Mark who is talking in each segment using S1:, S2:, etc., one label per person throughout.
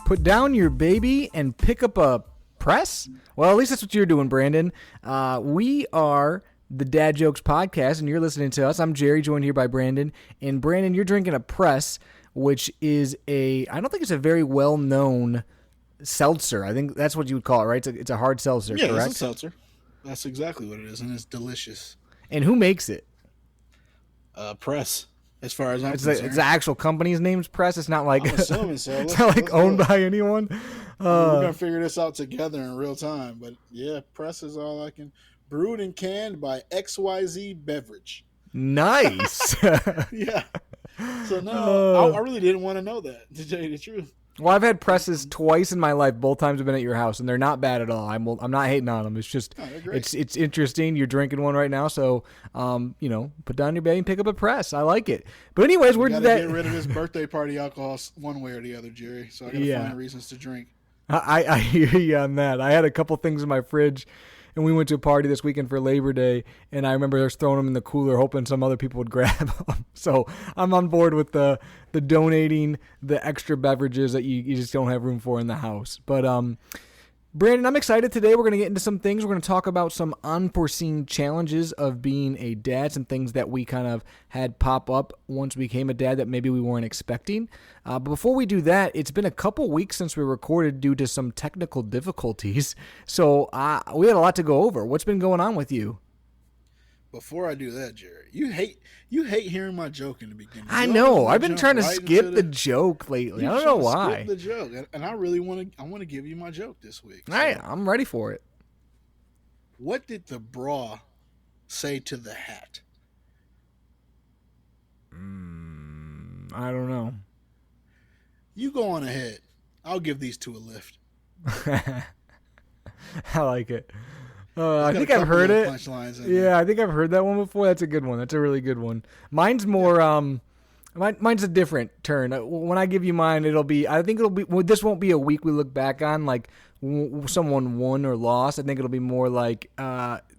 S1: Put down your baby and pick up a press? Well, at least that's what you're doing, Brandon. We are the Dad Jokes Podcast, and you're listening to us. I'm Jerry, joined here by Brandon. And Brandon, you're drinking a press, which is I don't think it's a very well-known seltzer. I think that's what you would call it, right? It's a hard seltzer, correct?
S2: Yeah, it's a seltzer. That's exactly what it is, and it's delicious.
S1: And who makes it?
S2: Press, as far as I'm concerned.
S1: It's the actual company's name's Press. It's not like
S2: I'm assuming so.
S1: It's not like owned by anyone.
S2: We're gonna figure this out together in real time. But yeah, Press is all I can. Brewed and canned by XYZ Beverage.
S1: Nice.
S2: Yeah. So no, I really didn't want to know that, to tell you the truth.
S1: Well, I've had presses twice in my life. Both times I've been at your house, and they're not bad at all. I'm not hating on them. It's just it's interesting. You're drinking one right now, so put down your baby and pick up a press. I like it. But anyways,
S2: we gotta get rid of this birthday party alcohol one way or the other, Jerry. So I gotta find reasons to drink.
S1: I hear you on that. I had a couple things in my fridge, and we went to a party this weekend for Labor Day, and I remember just throwing them in the cooler, hoping some other people would grab them. So I'm on board with the donating the extra beverages that you just don't have room for in the house. But Brandon, I'm excited today. We're going to get into some things. We're going to talk about some unforeseen challenges of being a dad, some things that we kind of had pop up once we became a dad that maybe we weren't expecting. But before we do that, it's been a couple weeks since we recorded due to some technical difficulties. So we had a lot to go over. What's been going on with you?
S2: Before I do that, Jerry, you hate hearing my joke in the beginning.
S1: I know. I've been trying to skip the joke lately. I don't know why.
S2: Skip the joke, and I really want to give you my joke this week.
S1: All right, I'm ready for it.
S2: What did the bra say to the hat?
S1: I don't know.
S2: You go on ahead. I'll give these two a lift.
S1: I like it. I think I've heard it. Yeah, I think I've heard that one before. That's a good one. That's a really good one. Mine's more. Mine's a different turn. When I give you mine, I think it'll be. Well, this won't be a week we look back on like someone won or lost. I think it'll be more like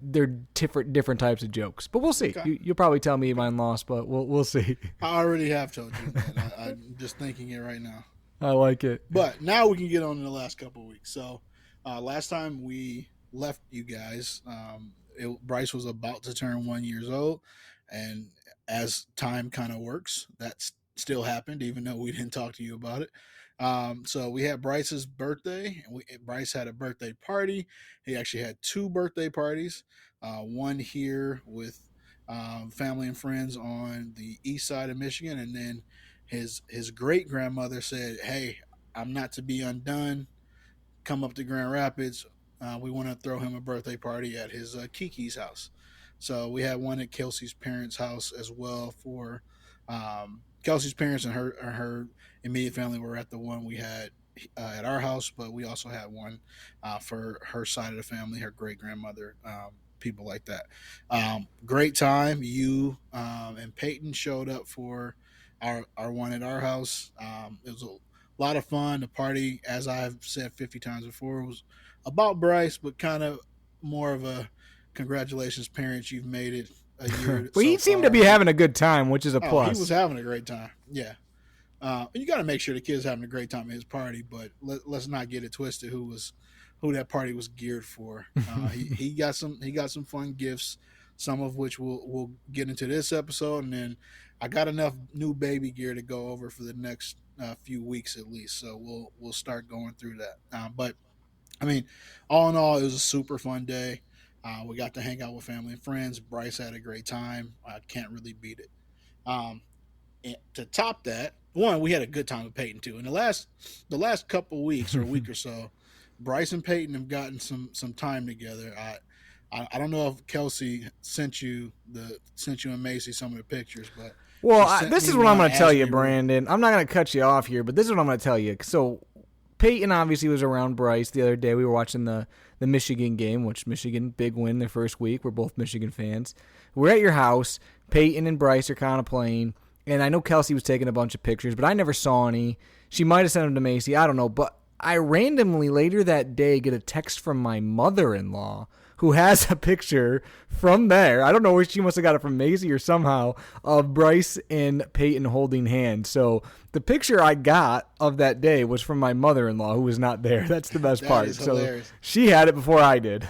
S1: they're different types of jokes. But we'll see. Okay. You'll probably tell me mine lost, but we'll see.
S2: I already have told you that. I'm just thinking it right now.
S1: I like it.
S2: But now we can get on to the last couple of weeks. So last time we left you guys, Bryce was about to turn 1 year old, and as time kind of works, that still happened, even though we didn't talk to you about it. So we had Bryce's birthday, and Bryce had a birthday party. He actually had two birthday parties, one here with family and friends on the east side of Michigan, and then his great grandmother said, "Hey, I'm not to be undone. Come up to Grand Rapids. We want to throw him a birthday party at his Kiki's house." So we had one at Kelsey's parents' house as well for Kelsey's parents, and her immediate family were at the one we had at our house, but we also had one for her side of the family, her great-grandmother, people like that. Great time. You and Peyton showed up for our one at our house. It was a lot of fun. The party, as I've said 50 times before, was about Bryce, but kind of more of a congratulations, parents, you've made it a year.
S1: Well, he seemed to be having a good time, which is a plus.
S2: He was having a great time. Yeah. You got to make sure the kid's having a great time at his party, but let's not get it twisted. Who that party was geared for? He got some fun gifts, some of which we'll get into this episode, and then I got enough new baby gear to go over for the next few weeks at least. So we'll start going through that. But I mean, all in all, it was a super fun day. We got to hang out with family and friends. Bryce had a great time. I can't really beat it. And to top that, we had a good time with Peyton too. In the last couple weeks or a week or so, Bryce and Peyton have gotten some time together. I don't know if Kelsey sent you and Macy some of the pictures, but
S1: this is what I'm going to tell you, Brandon. I'm not going to cut you off here, but this is what I'm going to tell you. So Peyton obviously was around Bryce the other day. We were watching the Michigan game, which Michigan, big win their first week. We're both Michigan fans. We're at your house. Peyton and Bryce are kind of playing, and I know Kelsey was taking a bunch of pictures, but I never saw any. She might have sent them to Macy. I don't know, but I randomly later that day get a text from my mother-in-law who has a picture from there. I don't know where she must have got it from Maisie or somehow, of Bryce and Peyton holding hands. So the picture I got of that day was from my mother-in-law, who was not there. That's the best
S2: That
S1: part.
S2: is
S1: So
S2: hilarious.
S1: she had it before I did.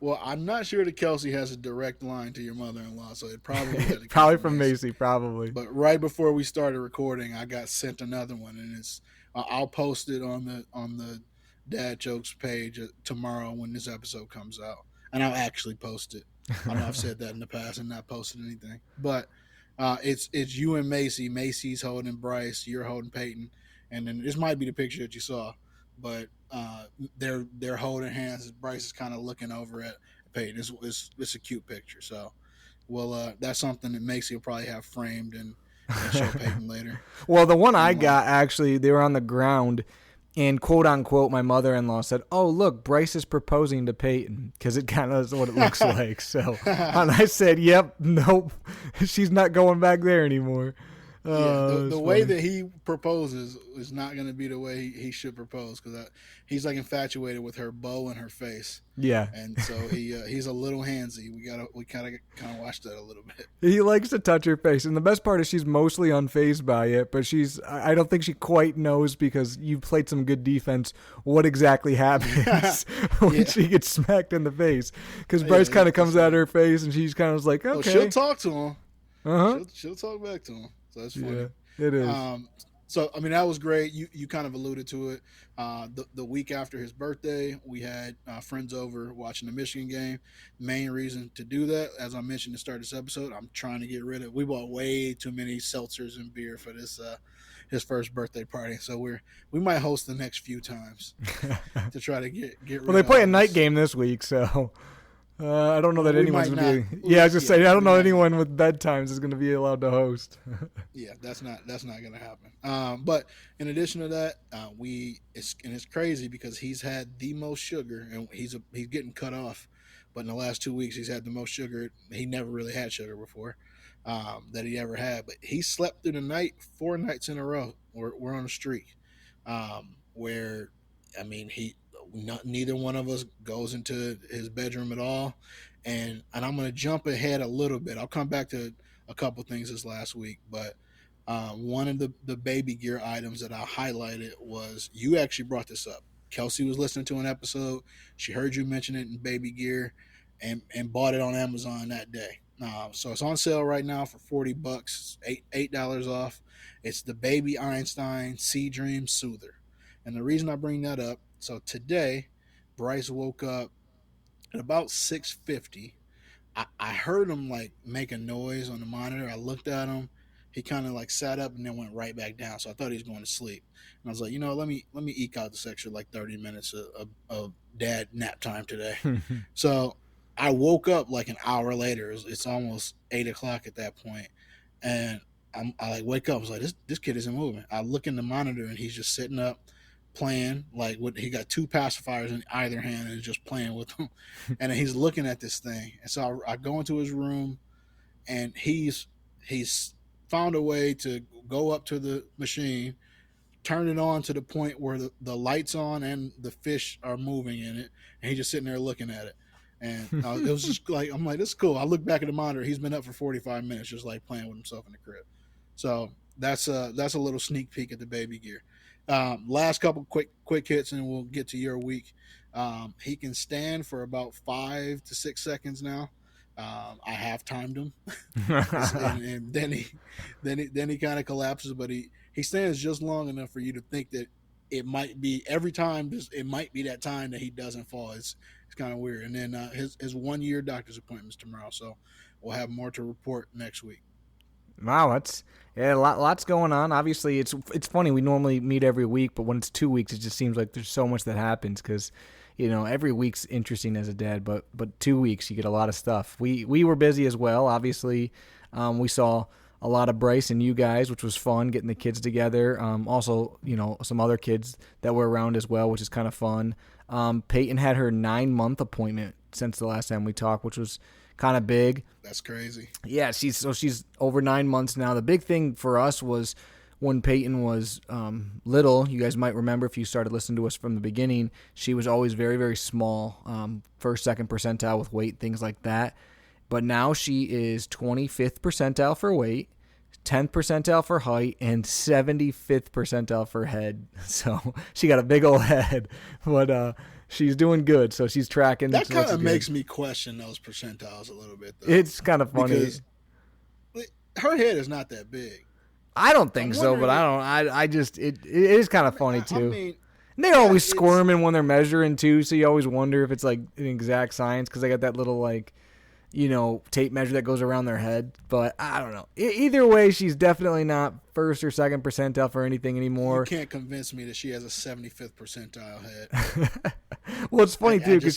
S2: Well, I'm not sure that Kelsey has a direct line to your mother-in-law, so it probably had to come
S1: Probably
S2: from
S1: from
S2: Macy.
S1: Macy, probably.
S2: But right before we started recording, I got sent another one, and it's I'll post it on the Dad Jokes page tomorrow when this episode comes out, and I'll actually post it. I know I've said that in the past and not posted anything, but it's you and Macy. Macy's holding Bryce, you're holding Peyton, and then this might be the picture that you saw, but they're holding hands. Bryce is kind of looking over at Peyton. It's a cute picture, so. Well, that's something that Macy will probably have framed and show Peyton later.
S1: Well, the one I got, actually, they were on the ground, and quote unquote, my mother-in-law said, "Oh, look, Bryce is proposing to Peyton," because it kind of is what it looks like. So, and I said, "Yep, nope, she's not going back there anymore."
S2: The way that he proposes is not going to be the way he should propose, because he's like infatuated with her bow and her face.
S1: Yeah,
S2: and so he's a little handsy. We kind of watch that a little bit.
S1: He likes to touch her face, and the best part is she's mostly unfazed by it. But I don't think she quite knows, because you played some good defense, what exactly happens when she gets smacked in the face. Because Bryce kind of comes at her face, and she's kind of like, okay,
S2: she'll talk to him.
S1: Uh-huh.
S2: She'll talk back to him. So that's funny.
S1: Yeah, it is.
S2: So I mean, that was great. You kind of alluded to it. The week after his birthday, we had friends over watching the Michigan game. Main reason to do that, as I mentioned to start this episode, I'm trying to get rid of. We bought way too many seltzers and beer for this his first birthday party. So we might host the next few times to try to get rid.
S1: Well, they play a night game this week, so. I don't know that anyone's going to be. Yeah, I was just saying, I don't know anyone with bedtimes is going to be allowed to host.
S2: Yeah, that's not going to happen. But in addition to that, it's crazy because he's had the most sugar, and he's getting cut off. But in the last 2 weeks, he's had the most sugar. He never really had sugar before that he ever had. But he slept through the night 4 nights in a row. We're on a streak where, I mean, neither one of us goes into his bedroom at all, and I'm going to jump ahead a little bit. I'll come back to a couple things this last week, but one of the baby gear items that I highlighted was, you actually brought this up. Kelsey was listening to an episode. She heard you mention it in baby gear, and bought it on Amazon that day. So it's on sale right now for $40, $8 off. It's the Baby Einstein Sea Dream Soother, and the reason I bring that up. So today, Bryce woke up at about 6:50. I heard him like make a noise on the monitor. I looked at him. He kind of like sat up and then went right back down. So I thought he was going to sleep. And I was like, let me eke out this extra like 30 minutes of dad nap time today. So I woke up like an hour later. It's almost 8 o'clock at that point, and I like wake up. I was like, this kid isn't moving. I look in the monitor and he's just sitting up, playing he got 2 pacifiers in either hand and is just playing with them. And then he's looking at this thing. And so I go into his room, and he's found a way to go up to the machine, turn it on to the point where the light's on and the fish are moving in it, and he's just sitting there looking at it. And it was just like, I'm like, this is cool. I look back at the monitor. He's been up for 45 minutes just like playing with himself in the crib. So that's a little sneak peek at the baby gear. Last couple quick hits, and we'll get to your week. He can stand for about 5 to 6 seconds now. I have timed him, and then he kind of collapses, but he stands just long enough for you to think that it might be every time. It might be that time that he doesn't fall. It's kind of weird. And then his 1 year doctor's appointments tomorrow, so we'll have more to report next week.
S1: Wow, lots going on. Obviously, it's funny. We normally meet every week, but when it's 2 weeks, it just seems like there's so much that happens because, every week's interesting as a dad, but 2 weeks you get a lot of stuff. We were busy as well. Obviously, we saw a lot of Bryce and you guys, which was fun, getting the kids together. Also, some other kids that were around as well, which is kind of fun. Peyton had her 9-month appointment since the last time we talked, which was kind of big.
S2: That's crazy.
S1: Yeah, she's over 9 months now. The big thing for us was when Peyton was little, you guys might remember if you started listening to us from the beginning, she was always very, very small, first, second percentile with weight, things like that. But now she is 25th percentile for weight, 10th percentile for height, and 75th percentile for head. So she got a big old head, but she's doing good. So she's tracking.
S2: That kind of makes me question those percentiles a little bit, though.
S1: It's kind of funny.
S2: Because her head is not that big.
S1: I don't think so, but I just, it is kind of funny, too.
S2: I mean,
S1: and they're always squirming when they're measuring, too, so you always wonder if it's, like, an exact science, because they got that little, like, tape measure that goes around their head. But I don't know. Either way, she's definitely not first or second percentile for anything anymore.
S2: You can't convince me that she has a 75th percentile head.
S1: Well, it's funny, too, because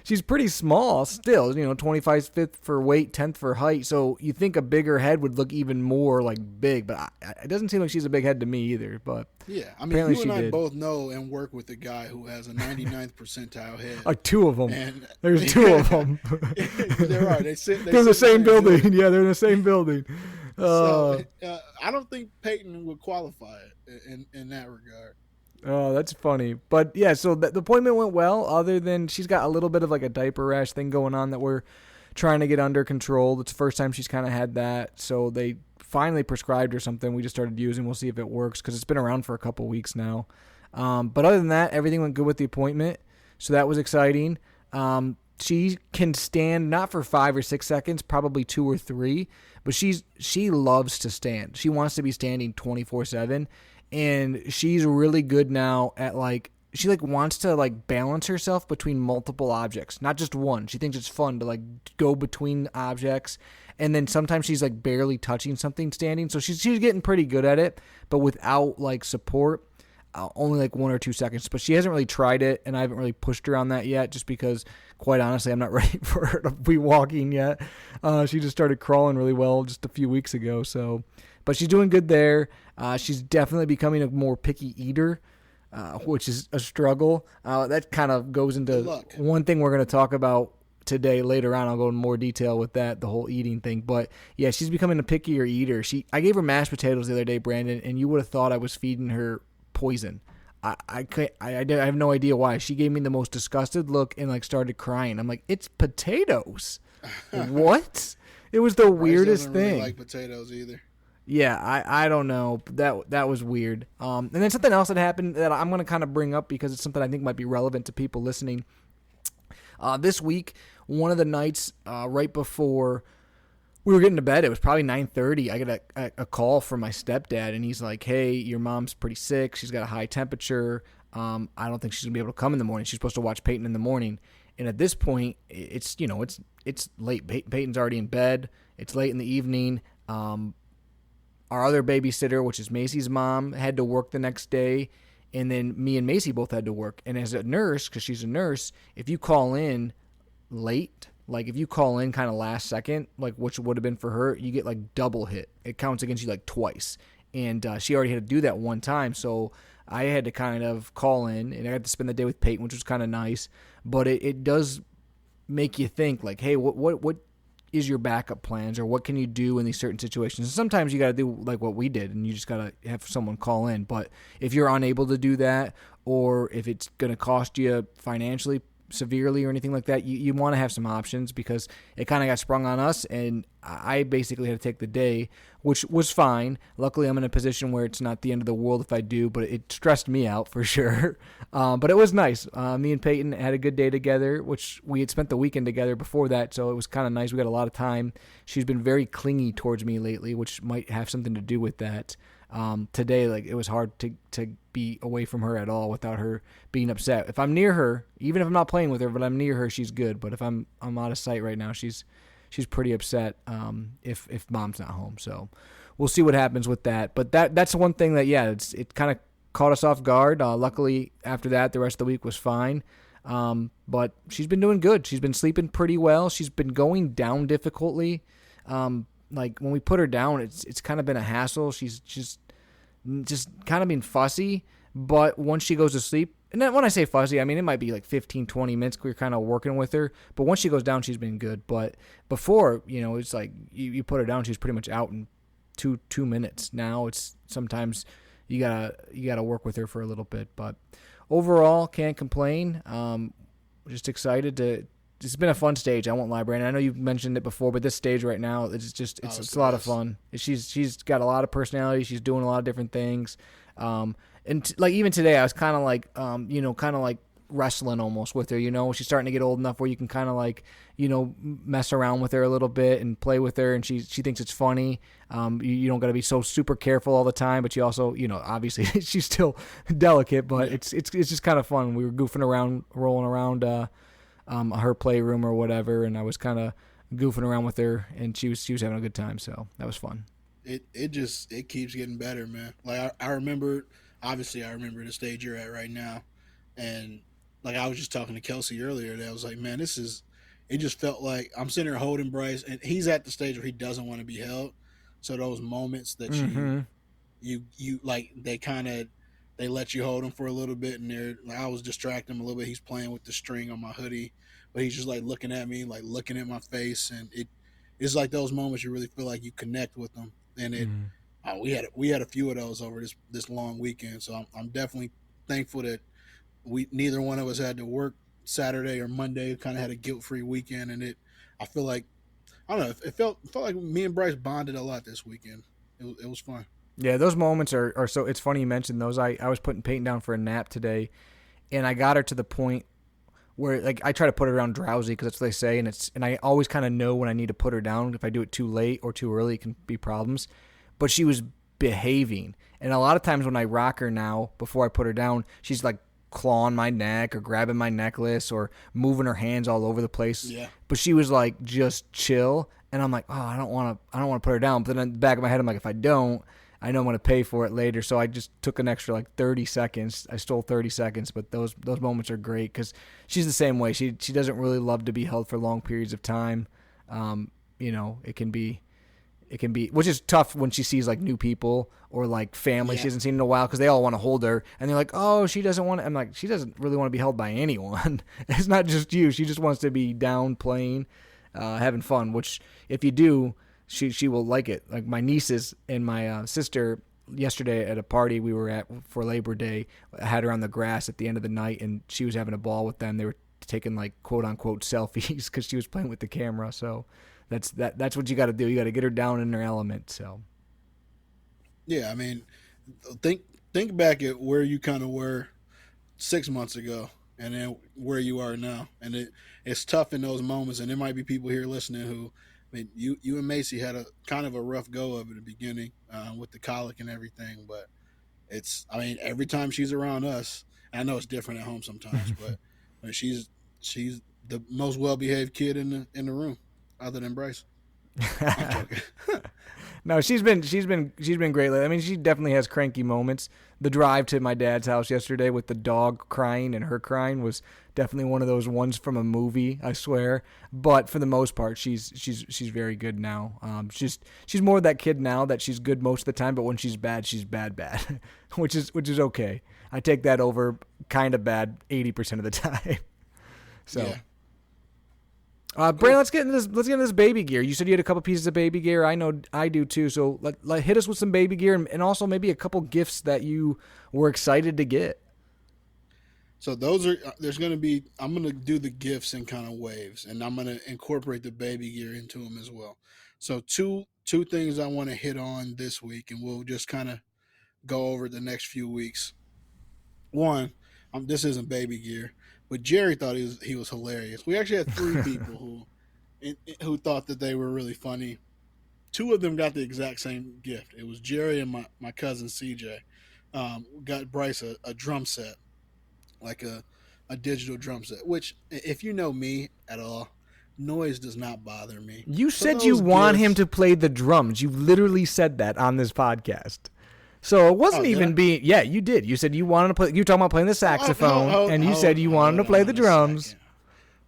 S1: she's pretty small still, 25th for weight, 10th for height. So you think a bigger head would look even more like big, but it doesn't seem like she's a big head to me either. But
S2: yeah, I mean, you and I both know and work with a guy who has a 99th percentile head.
S1: Like two of them. And there's two of them.
S2: They're right. They're
S1: in the same building. Yeah, they're in the same building.
S2: So I don't think Peyton would qualify in that regard.
S1: Oh, that's funny. But, yeah, so the appointment went well, other than she's got a little bit of, like, a diaper rash thing going on that we're trying to get under control. It's the first time she's kind of had that. So they finally prescribed her something we just started using. We'll see if it works because it's been around for a couple weeks now. But other than that, everything went good with the appointment. So that was exciting. She can stand not for 5 or 6 seconds, probably 2 or 3, but she loves to stand. She wants to be standing 24/7. And she's really good now at, like, she, like, wants to, like, balance herself between multiple objects, not just one. She thinks it's fun to, like, go between objects. And then sometimes she's, like, barely touching something standing. So she's getting pretty good at it, but without, like, support, only, like, 1 or 2 seconds. But she hasn't really tried it, and I haven't really pushed her on that yet just because, quite honestly, I'm not ready for her to be walking yet. She just started crawling really well just a few weeks ago, so... But she's doing good there. She's definitely becoming a more picky eater, which is a struggle. That kind of goes into one thing we're going to talk about today later on. I'll go in more detail with that, the whole eating thing. But, yeah, she's becoming a pickier eater. I gave her mashed potatoes the other day, Brandon, and you would have thought I was feeding her poison. I have no idea why. She gave me the most disgusted look and, like, started crying. I'm like, it's potatoes. What? It was the weirdest thing. I don't really
S2: like potatoes either.
S1: Yeah, I don't know. That was weird. And then something else that happened that I'm going to kind of bring up because it's something I think might be relevant to people listening. This week, one of the nights right before we were getting to bed, it was probably 9:30. I get a call from my stepdad, and he's like, "Hey, your mom's pretty sick. She's got a high temperature. I don't think she's going to be able to come in the morning. She's supposed to watch Peyton in the morning." And at this point, it's late. Peyton's already in bed. It's late in the evening. Our other babysitter, which is Macy's mom, had to work the next day, and then me and Macy both had to work. And as a nurse, because she's a nurse, if you call in late, like if you call in kind of last second, like which would have been for her, you get like double hit. It counts against you like twice. And she already had to do that one time, so I had to kind of call in, and I had to spend the day with Peyton, which was kind of nice. But it does make you think, like, hey, what is your backup plans, or what can you do in these certain situations? And sometimes you got to do like what we did, and you just got to have someone call in. But if you're unable to do that, or if it's going to cost you financially severely or anything like that, you want to have some options, because it kind of got sprung on us, and I basically had to take the day, which was fine. Luckily, I'm in a position where it's not the end of the world if I do, but it stressed me out for sure. But it was nice. Me and Peyton had a good day together, which we had spent the weekend together before that, so it was kind of nice. We got a lot of time. She's been very clingy towards me lately, which might have something to do with that. Today, like, it was hard to be away from her at all without her being upset. If I'm near her, even if I'm not playing with her, but I'm near her, she's good. But if I'm out of sight right now, she's pretty upset if mom's not home. So we'll see what happens with that. But that's one thing that, yeah, it kind of caught us off guard. Luckily, after that, the rest of the week was fine. But she's been doing good. She's been sleeping pretty well. She's been going down difficultly. Like when we put her down, it's kind of been a hassle. She's just kind of been fussy. But once she goes to sleep, and then when I say fussy, I mean it might be like 15, 20 minutes. We're kind of working with her. But once she goes down, she's been good. But before, it's like you put her down, she's pretty much out in two minutes. Now it's sometimes you gotta work with her for a little bit, but overall can't complain. Just excited to. It's been a fun stage. I won't lie, Brandon. I know you've mentioned it before, but this stage right now, it's a lot of fun. She's got a lot of personality. She's doing a lot of different things. Like even today, I was kind of like, kind of like wrestling almost with her. She's starting to get old enough where you can kind of like, mess around with her a little bit and play with her, and she thinks it's funny. You don't got to be so super careful all the time, but you also, obviously she's still delicate, but it's just kind of fun. We were goofing around, rolling around her playroom or whatever, and I was kind of goofing around with her, and she was having a good time, so that was fun.
S2: It keeps getting better, man. Like I remember, obviously I remember the stage you're at right now, and like I was just talking to Kelsey earlier, that I was like, man, it just felt like I'm sitting here holding Bryce, and he's at the stage where he doesn't want to be held. So those moments that you like, they let you hold him for a little bit, and like, I was distracting him a little bit. He's playing with the string on my hoodie, but he's just like looking at me, like looking at my face, and it's like those moments you really feel like you connect with them. And we had a few of those over this long weekend, so I'm definitely thankful that neither one of us had to work Saturday or Monday. Kind of had a guilt-free weekend, and I feel like, I don't know, it felt like me and Bryce bonded a lot this weekend. It was fun.
S1: Yeah, those moments are so. It's funny you mentioned those. I was putting Peyton down for a nap today, and I got her to the point where like I try to put her down drowsy because that's what they say, and I always kind of know when I need to put her down. If I do it too late or too early, it can be problems. But she was behaving, and a lot of times when I rock her now before I put her down, she's like clawing my neck or grabbing my necklace or moving her hands all over the place.
S2: Yeah.
S1: But she was like just chill, and I'm like, oh, I don't want to put her down. But then in the back of my head, I'm like, if I don't, I know I'm going to pay for it later. So I just took an extra like 30 seconds. I stole 30 seconds, but those moments are great because she's the same way. She doesn't really love to be held for long periods of time. It can be, which is tough when she sees like new people or like family she hasn't seen in a while because they all want to hold her and they're like, oh, she doesn't want to. I'm like, she doesn't really want to be held by anyone. It's not just you. She just wants to be down playing, having fun, which if you do, she will like it. Like my nieces and my sister yesterday at a party we were at for Labor Day, I had her on the grass at the end of the night and she was having a ball with them. They were taking like quote unquote selfies because she was playing with the camera. So that's what you got to do. You got to get her down in her element. So
S2: yeah, I mean, think back at where you kind of were 6 months ago and then where you are now, and it's tough in those moments. And there might be people here listening who, I mean, you and Macy had a kind of a rough go of it at the beginning with the colic and everything, but every time she's around us, I know it's different at home sometimes, but she's the most well-behaved kid in the room, other than Bryce. I'm joking.
S1: No, she's been great lately. I mean, she definitely has cranky moments. The drive to my dad's house yesterday with the dog crying and her crying was definitely one of those ones from a movie, I swear. But for the most part, she's very good now. She's more of that kid now that she's good most of the time, but when she's bad, which is okay. I take that over kind of bad 80% of the time. So. Yeah. Brandon, let's get into this baby gear. You said you had a couple pieces of baby gear. I know I do too. So hit us with some baby gear and also maybe a couple gifts that you were excited to get.
S2: So I'm going to do the gifts in kind of waves, and I'm going to incorporate the baby gear into them as well. So two things I want to hit on this week, and we'll just kind of go over the next few weeks. One, this isn't baby gear, but Jerry thought he was hilarious. We actually had 3 people who thought that they were really funny. 2 of them got the exact same gift. It was Jerry and my cousin CJ. Got Bryce a drum set, like a digital drum set, which if you know me at all, noise does not bother me.
S1: You said you want him to play the drums. You literally said that on this podcast. So it wasn't yeah, you did. You said you wanted to play, you were talking about playing the saxophone, and you said you wanted to play the drums.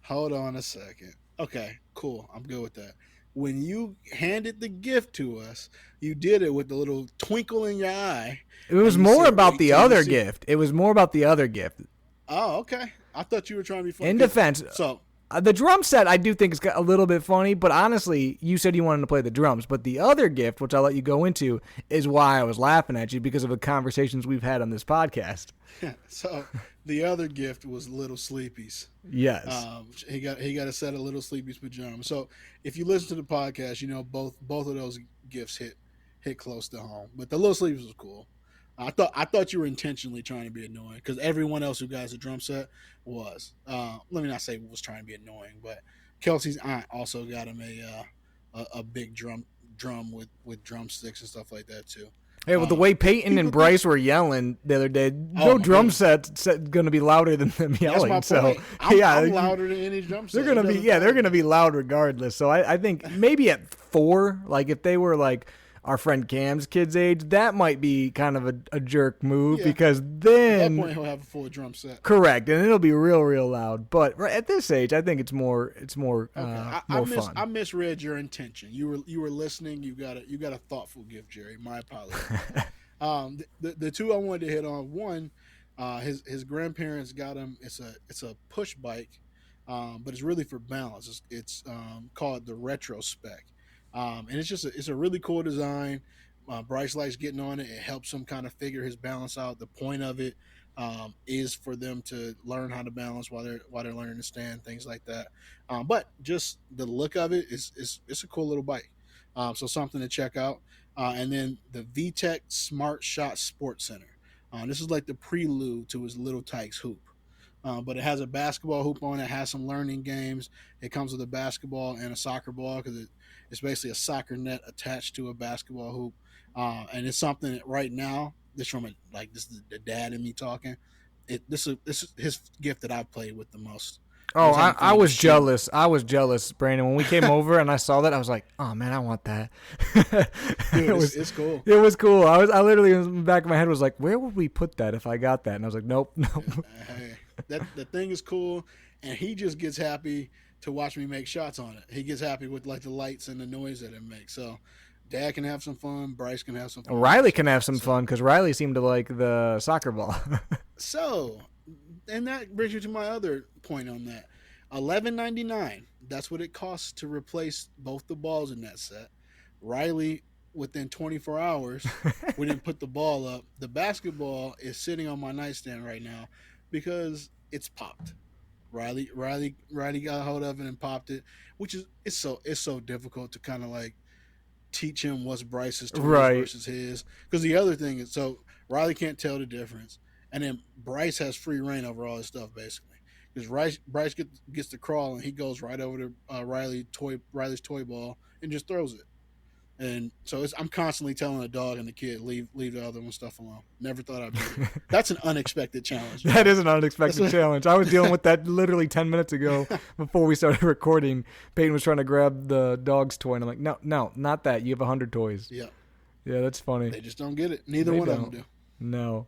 S2: Hold on a second. Okay, cool. I'm good with that. When you handed the gift to us, you did it with the little twinkle in your eye.
S1: It was more about the other gift. It was more about the other gift.
S2: Oh, okay. I thought you were trying to be funny.
S1: In defense,
S2: so
S1: The drum set I do think is a little bit funny, but honestly, you said you wanted to play the drums. But the other gift, which I'll let you go into, is why I was laughing at you because of the conversations we've had on this podcast.
S2: So the other gift was Little Sleepy's.
S1: Yes.
S2: He got a set of Little Sleepy's pajamas. So if you listen to the podcast, you know both of those gifts hit close to home. But the Little Sleepy's was cool. I thought you were intentionally trying to be annoying because everyone else who got a drum set was. Let me not say was trying to be annoying, but Kelsey's aunt also got him a big drum with drumsticks and stuff like that too.
S1: Hey, well, the way Peyton and Bryce were yelling the other day, no drum set's going to be louder than them yelling.
S2: That's my point. I'm louder than any drum set.
S1: They're going to be loud regardless. So I think maybe at 4, like if they were like our friend Cam's kids' age, that might be kind of a jerk move because then
S2: at that point he'll have a full drum set.
S1: Correct, and it'll be real loud. But at this age, I think it's more more fun.
S2: I misread your intention. You were listening. You got a thoughtful gift, Jerry. My apologies. The two I wanted to hit on. One, his grandparents got him. It's a push bike, but it's really for balance. It's called the Retro Spec. And it's a really cool design. Bryce likes getting on it. It helps him kind of figure his balance out. The point of it is for them to learn how to balance while they're learning to stand, things like that. But just the look of it is a cool little bike. So something to check out. And then the VTech Smart Shot Sports Center. This is like the prelude to his Little Tykes hoop. But it has a basketball hoop on it. It has some learning games. It comes with a basketball and a soccer ball because it's basically a soccer net attached to a basketball hoop. And it's something that right now, this is the dad in me talking. This is his gift that I've played with the most.
S1: Oh, I was jealous. I was jealous, Brandon. When we came over and I saw that, I was like, "Oh man, I want that."
S2: Dude, it's cool.
S1: It was cool. I literally in the back of my head was like, "Where would we put that if I got that?" And I was like, "Nope."
S2: Hey, the thing is cool, and he just gets happy to watch me make shots on it. He gets happy with like the lights and the noise that it makes. So Dad can have some fun. Bryce can have some fun.
S1: Riley can have some fun because Riley seemed to like the soccer ball.
S2: So, and that brings you to my other point on that. $11.99. That's what it costs to replace both the balls in that set. Riley, within 24 hours, we didn't put the ball up. The basketball is sitting on my nightstand right now because it's popped. Riley got a hold of it and popped it, which is it's so difficult to kind of like teach him what's Bryce's toys versus his. Because the other thing is, so Riley can't tell the difference, and then Bryce has free reign over all his stuff basically. Because Bryce gets to crawl and he goes right over to Riley's toy ball and just throws it. And so I'm constantly telling the dog and the kid, leave the other one stuff alone. Never thought I'd do it. That's an unexpected challenge.
S1: That is an unexpected challenge. I was dealing with that literally 10 minutes ago before we started recording. Peyton was trying to grab the dog's toy, and I'm like, no, not that. You have 100 toys.
S2: Yeah.
S1: Yeah, that's funny.
S2: They just don't get it. Neither one of them do.
S1: No.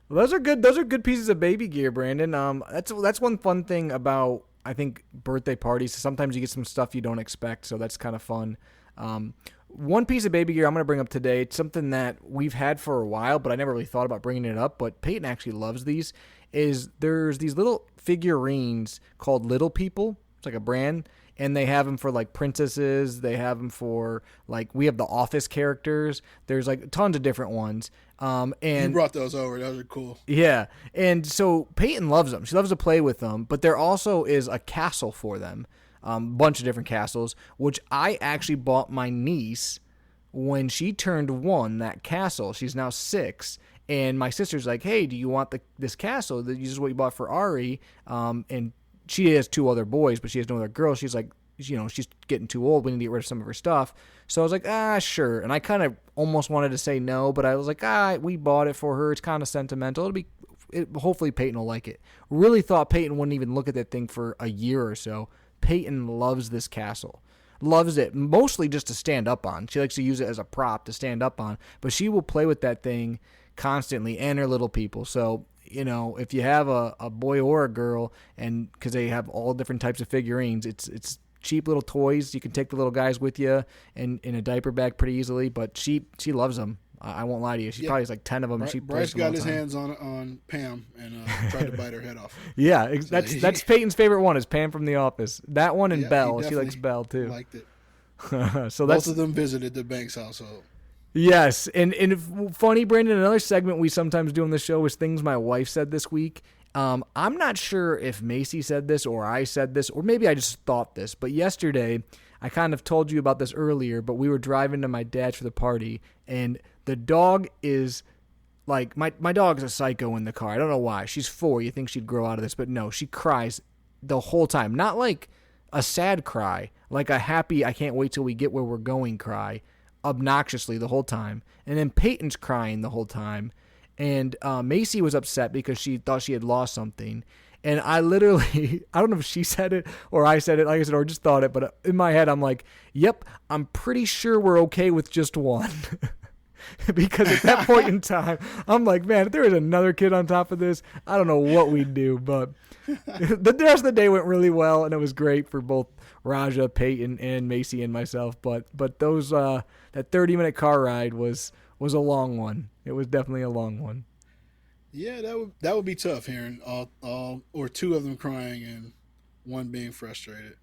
S1: Well, those are good. Those are good pieces of baby gear, Brandon. That's one fun thing about, I think, birthday parties. Sometimes you get some stuff you don't expect, so that's kind of fun. One piece of baby gear I'm going to bring up today, it's something that we've had for a while, but I never really thought about bringing it up, but Peyton actually loves these, is there's these little figurines called Little People. It's like a brand, and they have them for, like, princesses. They have them for, like, we have the Office characters. There's, like, tons of different ones. And
S2: you brought those over. Those are cool.
S1: Yeah, and so Peyton loves them. She loves to play with them, but there also is a castle for them. Bunch of different castles, which I actually bought my niece when she turned 1, that castle. She's now 6, and my sister's like, hey, do you want this castle? This is what you bought for Ari, and she has 2 other boys, but she has no other girls. She's like, she's getting too old. We need to get rid of some of her stuff. So I was like, sure. And I kind of almost wanted to say no, but I was like, we bought it for her. It's kind of sentimental. Hopefully Peyton will like it. Really thought Peyton wouldn't even look at that thing for a year or so. Peyton loves this castle. Loves it, mostly just to stand up on. She likes to use it as a prop to stand up on, but she will play with that thing constantly and her Little People. So, if you have a boy or a girl, and because they have all different types of figurines, it's cheap little toys. You can take the little guys with you in a diaper bag pretty easily, but she loves them. I won't lie to you. She
S2: Yeah,
S1: probably has like 10 of them. And she plays
S2: Bryce
S1: them all
S2: got
S1: the
S2: his
S1: time.
S2: hands on Pam and tried to bite her head off.
S1: Yeah,
S2: So
S1: that's Peyton's favorite one is Pam from The Office. That one and
S2: yeah, he
S1: Belle. She likes
S2: definitely
S1: Belle too.
S2: liked it.
S1: So
S2: Both
S1: that's
S2: of them visited the Banks household.
S1: yes, and funny, Brandon. Another segment we sometimes do on the show is things my wife said this week. I'm not sure if Macy said this or I said this or maybe I just thought this, but yesterday I kind of told you about this earlier. But we were driving to my dad's for the party, and the dog is like my dog's a psycho in the car. I don't know why. She's 4. You think she'd grow out of this, but no, she cries the whole time. Not like a sad cry, like a happy I can't wait till we get where we're going cry, obnoxiously the whole time. And then Peyton's crying the whole time. And Macy was upset because she thought she had lost something. And I literally, I don't know if she said it or I said it, like I said, or just thought it, but in my head, I'm like, yep, I'm pretty sure we're okay with just one. Because at that point in time, I'm like, man, if there was another kid on top of this, I don't know what we'd do. But the rest of the day went really well, and it was great for both Raja, Peyton, and Macy and myself. But those that 30-minute car ride was a long one. It was definitely a long one.
S2: Yeah, that would be tough hearing all or two of them crying and one being frustrated.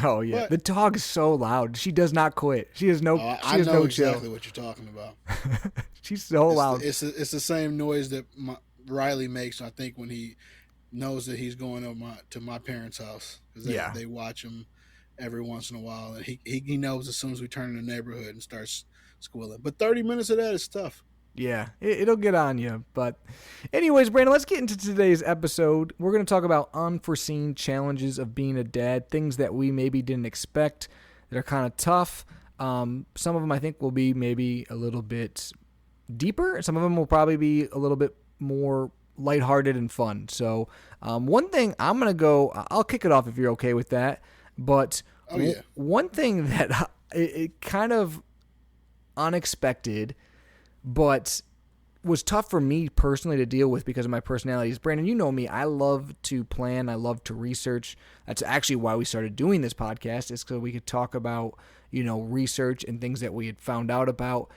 S1: Oh yeah,
S2: But
S1: the dog is so loud. She does not quit. She has no.
S2: I
S1: She has
S2: know
S1: no
S2: exactly
S1: chill.
S2: what you're talking about.
S1: She's so loud.
S2: It's the same noise that Riley makes. I think when he knows that he's going to my parents' house because
S1: Yeah.
S2: they watch him every once in a while, and he knows as soon as we turn in the neighborhood and starts squealing. But 30 minutes of that is tough.
S1: Yeah, it'll get on you. But, anyways, Brandon, let's get into today's episode. We're going to talk about unforeseen challenges of being a dad, things that we maybe didn't expect that are kind of tough. Some of them I think will be maybe a little bit deeper. Some of them will probably be a little bit more lighthearted and fun. So, one thing I'm going to go, I'll kick it off if you're okay with that. But
S2: Oh yeah,
S1: one thing that it kind of unexpected but was tough for me personally to deal with because of my personalities. Brandon, you know me. I love to plan. I love to research. That's actually why we started doing this podcast, is so we could talk about, research and things that we had found out about.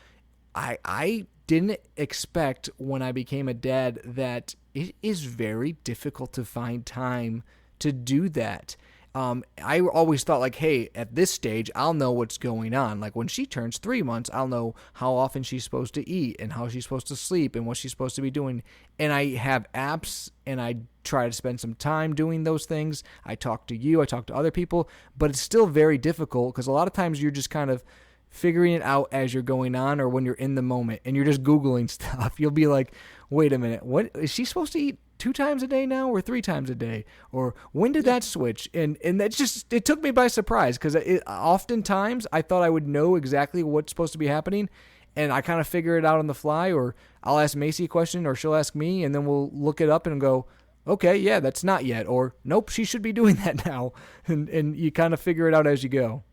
S1: I didn't expect when I became a dad that it is very difficult to find time to do that. I always thought like, hey, at this stage, I'll know what's going on. Like when she turns 3 months, I'll know how often she's supposed to eat and how she's supposed to sleep and what she's supposed to be doing. And I have apps and I try to spend some time doing those things. I talk to you, I talk to other people, but it's still very difficult because a lot of times you're just kind of figuring it out as you're going on or when you're in the moment and you're just Googling stuff. You'll be like, wait a minute, what is she supposed to eat 2 times a day now or 3 times a day? Or when did that switch? And that's just, it took me by surprise because oftentimes I thought I would know exactly what's supposed to be happening and I kind of figure it out on the fly, or I'll ask Macy a question or she'll ask me and then we'll look it up and go, okay, yeah, that's not yet. Or nope, she should be doing that now. And you kind of figure it out as you go.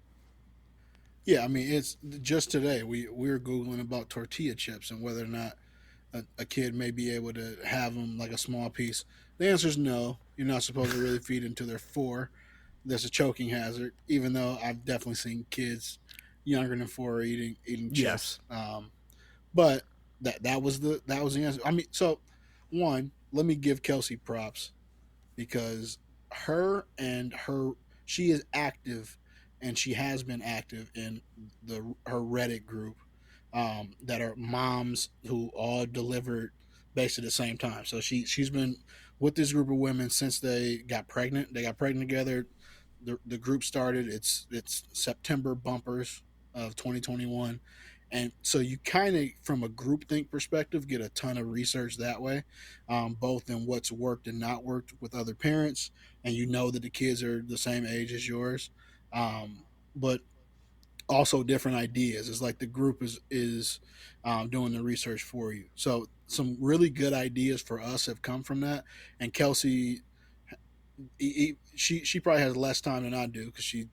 S2: yeah. I mean, it's just today we were googling about tortilla chips and whether or not a kid may be able to have them like a small piece. The answer is no. You're not supposed to really feed until they're 4. There's a choking hazard. Even though I've definitely seen kids younger than 4 eating
S1: Yes.
S2: chips. But that was the answer. I mean, so one, let me give Kelsey props because she is active and she has been active in her Reddit group that are moms who all delivered basically at the same time. So she's been with this group of women since they got pregnant. They got pregnant together. The group started. It's September bumpers of 2021. And so you kind of, from a group think perspective, get a ton of research that way, both in what's worked and not worked with other parents, and you know that the kids are the same age as yours, but also different ideas. It's like the group is doing the research for you. So some really good ideas for us have come from that. And Kelsey, she probably has less time than I do because she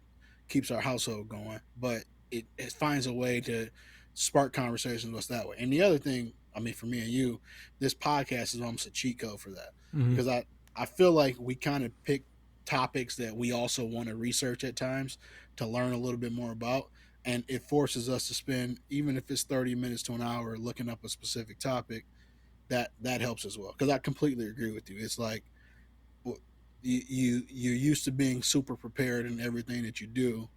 S2: keeps our household going, but it finds a way to spark conversations with us that way. And the other thing, I mean, for me and you, this podcast is almost a cheat code for that
S1: Mm-hmm.
S2: because I feel like we kind of pick topics that we also want to research at times to learn a little bit more about. and it forces us to spend, even if it's 30 minutes to an hour, looking up a specific topic. That helps as well, because I completely agree with you. It's like you're used to being super prepared in everything that you do,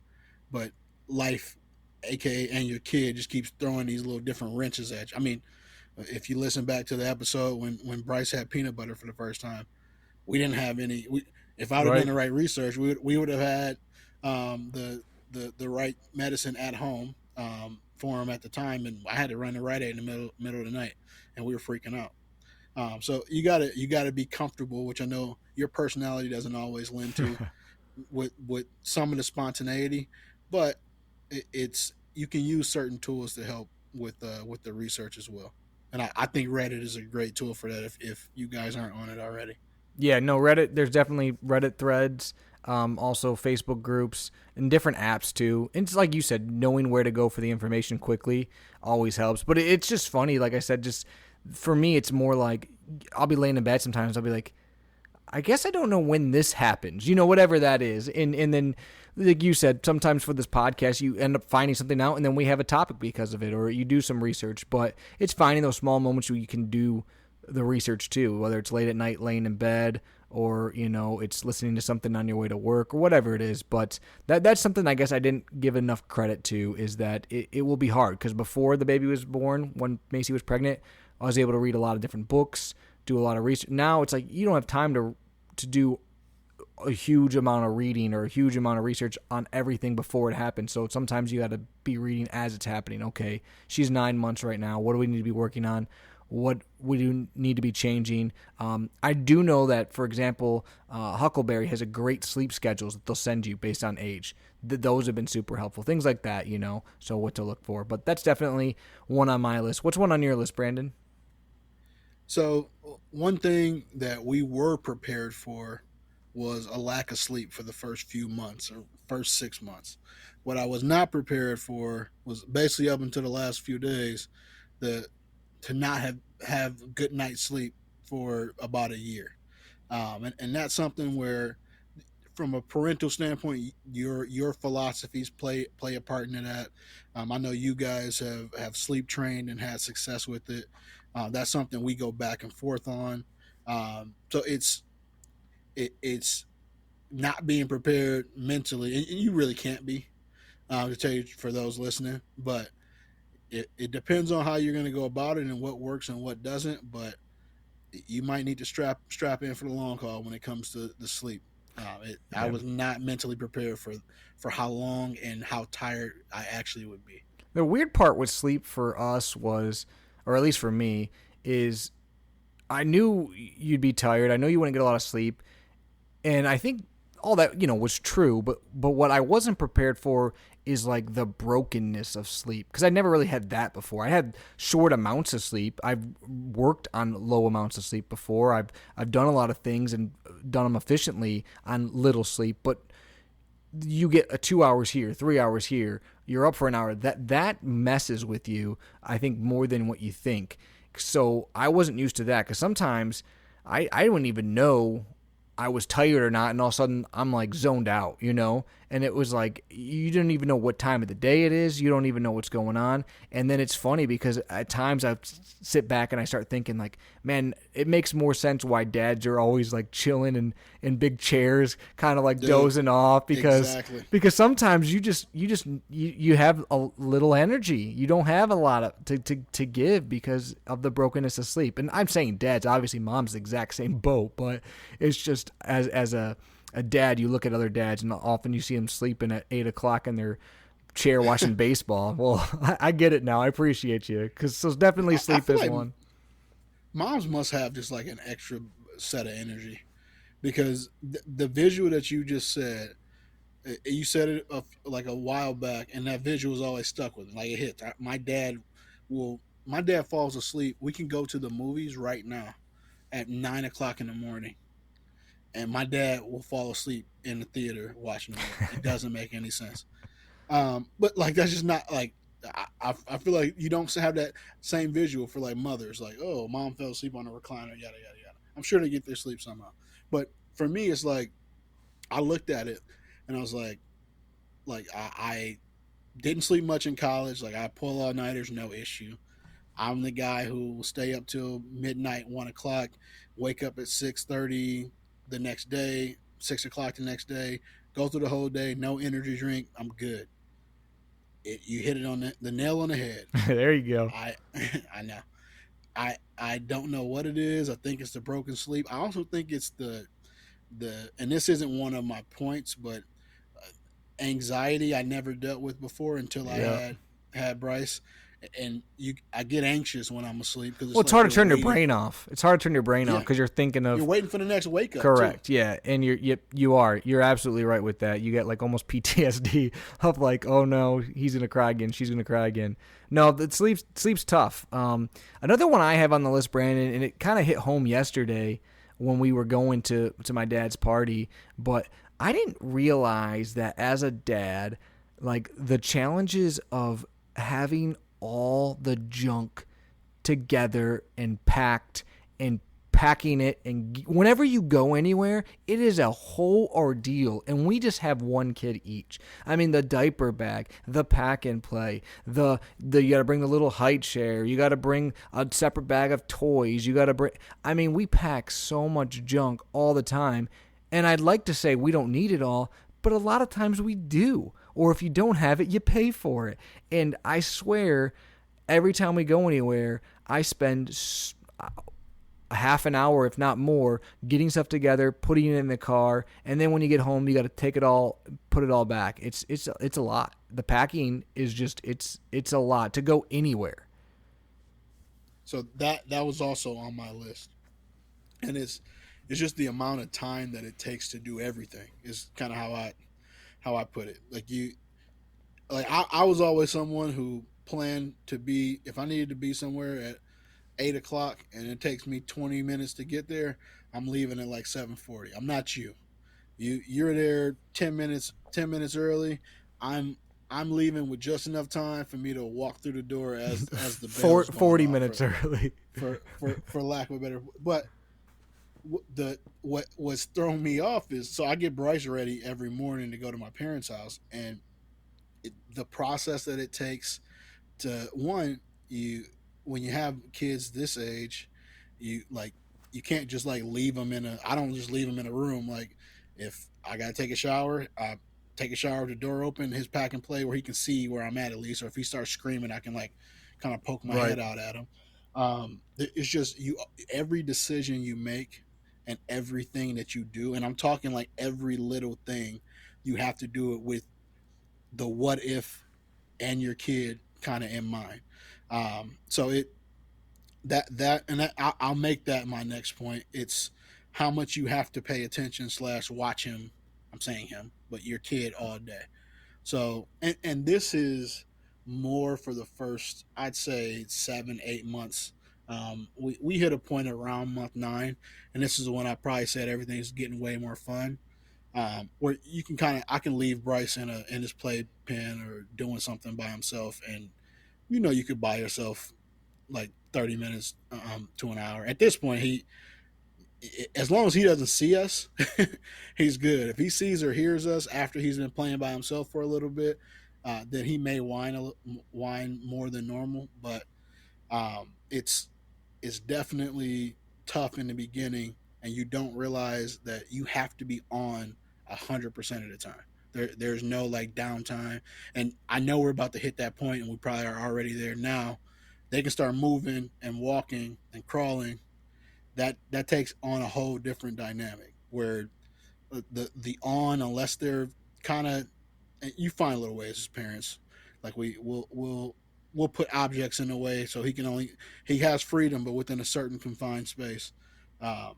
S2: but life, aka and your kid, just keeps throwing these little different wrenches at you. I mean, if you listen back to the episode when Bryce had peanut butter for the first time, we didn't have any. If I would have done
S1: Right.
S2: the right research, we would have had the right medicine at home for him at the time, and I had to run the Rite Aid in the middle of the night, and we were freaking out. So you gotta be comfortable, which I know your personality doesn't always lend to, with some of the spontaneity, but it's you can use certain tools to help with the research as well. And I think Reddit is a great tool for that if you guys aren't on it already.
S1: Yeah, no, Reddit, there's definitely Reddit threads, also Facebook groups, and different apps too. And it's like you said, knowing where to go for the information quickly always helps. But it's just funny, like I said, just for me, it's more like I'll be laying in bed sometimes, I'll be like, I guess I don't know when this happens, whatever that is. And then, like you said, sometimes for this podcast, you end up finding something out, and then we have a topic because of it, or you do some research. But it's finding those small moments where you can do the research too, whether it's late at night laying in bed, or it's listening to something on your way to work, or whatever it is. But that's something I guess I didn't give enough credit to, is that it will be hard, because before the baby was born, when Macy was pregnant, I was able to read a lot of different books, do a lot of research. Now it's like you don't have time to do a huge amount of reading or a huge amount of research on everything before it happens. So sometimes you got to be reading as it's happening. Okay, she's 9 months right now. What do we need to be working on? What we do need to be changing? I do know that, for example, Huckleberry has a great sleep schedules that they'll send you based on age. Those have been super helpful. Things like that, so what to look for. But that's definitely one on my list. What's one on your list, Brandon?
S2: So one thing that we were prepared for was a lack of sleep for the first few months or first 6 months. What I was not prepared for was basically up until the last few days, the to not have good night's sleep for about a year. And that's something where, from a parental standpoint, your philosophies play a part in that. I know you guys have sleep trained and had success with it. That's something we go back and forth on. So it's not being prepared mentally, and you really can't be, to tell you, for those listening. But it depends on how you're going to go about it and what works and what doesn't. But you might need to strap in for the long haul when it comes to the sleep. I
S1: Yeah.
S2: was not mentally prepared for how long and how tired I actually would be.
S1: The weird part with sleep for us was, or at least for me, is I knew you'd be tired. I know you wouldn't get a lot of sleep, and I think all that was true. But what I wasn't prepared for is like the brokenness of sleep, because I never really had that before. I had short amounts of sleep. I've worked on low amounts of sleep before. I've done a lot of things and done them efficiently on little sleep, but you get a 2 hours here, 3 hours here, you're up for an hour. That messes with you, I think, more than what you think. So I wasn't used to that, because sometimes I wouldn't even know I was tired or not, and all of a sudden I'm like zoned out. And it was like you didn't even know what time of the day it is. You don't even know what's going on. And then it's funny, because at times I sit back and I start thinking, like, man, it makes more sense why dads are always like chilling in big chairs, kind of like
S2: Dude,
S1: dozing off, because
S2: exactly.
S1: sometimes you have a little energy. You don't have a lot of to give because of the brokenness of sleep. And I'm saying dads, obviously mom's the exact same boat, but it's just as a dad, you look at other dads and often you see them sleeping at 8 o'clock in their chair watching baseball. Well, I get it now. I appreciate you, because so definitely
S2: I
S1: sleep
S2: feel
S1: is
S2: like
S1: one.
S2: moms must have just like an extra set of energy, because the visual that you just said, you said it like a while back, and that visual is always stuck with me. Like, it hits. My dad falls asleep. We can go to the movies right now at 9 o'clock in the morning, and my dad will fall asleep in the theater watching the movie. It doesn't make any sense. But like, that's just not like, I feel like you don't have that same visual for like mothers. Like, oh, mom fell asleep on a recliner, yada yada yada. I'm sure they get their sleep somehow. But for me, it's like I looked at it and I was like Didn't sleep much in college. Like I pull all nighters, no issue. I'm the guy who will stay up till midnight, 1 o'clock, wake up at 6:30 the next day, 6 o'clock the next day, go through the whole day, no energy drink. I'm good. You hit it on the nail on the head.
S1: There you go.
S2: I I know. I don't know what it is. I think it's the broken sleep. I also think it's the and this isn't one of my points, but anxiety I never dealt with before until I
S1: Yeah.
S2: had Bryce. And I get anxious when I'm asleep because
S1: Well,
S2: it's
S1: it's
S2: like
S1: hard to
S2: you're
S1: turn your
S2: waiting.
S1: brain off. It's hard to turn your brain off
S2: Yeah,
S1: because you're thinking
S2: you're
S1: of.
S2: waiting for the next wake up too.
S1: Correct. Yeah, and you are. You're absolutely right with that. You get like almost PTSD of like, oh no, he's gonna cry again. She's gonna cry again. No, the sleep's tough. Another one I have on the list, Brandon, and it kind of hit home yesterday when we were going to my dad's party, but I didn't realize that as a dad, like the challenges of having all the junk together and packed and packing it, and whenever you go anywhere, it is a whole ordeal. And we just have one kid each. I mean, the diaper bag, the pack and play, the you got to bring the little height share, you got to bring a separate bag of toys, you got to bring. I mean, we pack so much junk all the time, and I'd like to say we don't need it all, but a lot of times we do. Or if you don't have it, you pay for it. And I swear, every time we go anywhere, I spend a half an hour, if not more, getting stuff together, putting it in the car, and then when you get home, you got to take it all, put it all back. It's a lot. The packing is just it's a lot to go anywhere.
S2: So that was also on my list, and it's just the amount of time that it takes to do everything is kind of how I put it. Like I was always someone who planned to be, if I needed to be somewhere at 8 o'clock and it takes me 20 minutes to get there, I'm leaving at like 7:40. I'm not you. You're there 10 minutes early. I'm I'm leaving with just enough time for me to walk through the door as the bell's going
S1: 40
S2: off
S1: minutes early.
S2: for lack of a better. But what's thrown me off is, so I get Bryce ready every morning to go to my parents' house, and the process that it takes to, one, you when you have kids this age, you like you can't just like leave them in a. I don't just leave them in a room. Like, if I gotta take a shower, I take a shower with the door open, his pack and play where he can see where I'm at least. Or if he starts screaming, I can like kind of poke my
S1: Right.
S2: head out at him. It's just you. Every decision you make and everything that you do, and I'm talking like every little thing, you have to do it with the what if and your kid kind of in mind. So it that and that, I'll make that my next point. It's how much you have to pay attention slash watch him. I'm saying him, but your kid all day. So and this is more for the first, I'd say 7 8 months. We hit a point around month 9, and this is when I probably said everything's getting way more fun. Where you can kind of, I can leave Bryce in his playpen or doing something by himself, and you could buy yourself like 30 minutes to an hour. At this point, as long as he doesn't see us, he's good. If he sees or hears us after he's been playing by himself for a little bit, then he may whine more than normal. But it's definitely tough in the beginning, and you don't realize that you have to be on 100% of the time. There's no like downtime, and I know we're about to hit that point, and we probably are already there now. They can start moving and walking and crawling. That takes on a whole different dynamic where the on, unless they're kind of, you find little ways as parents, like we'll put objects in the way so he has freedom, but within a certain confined space. um,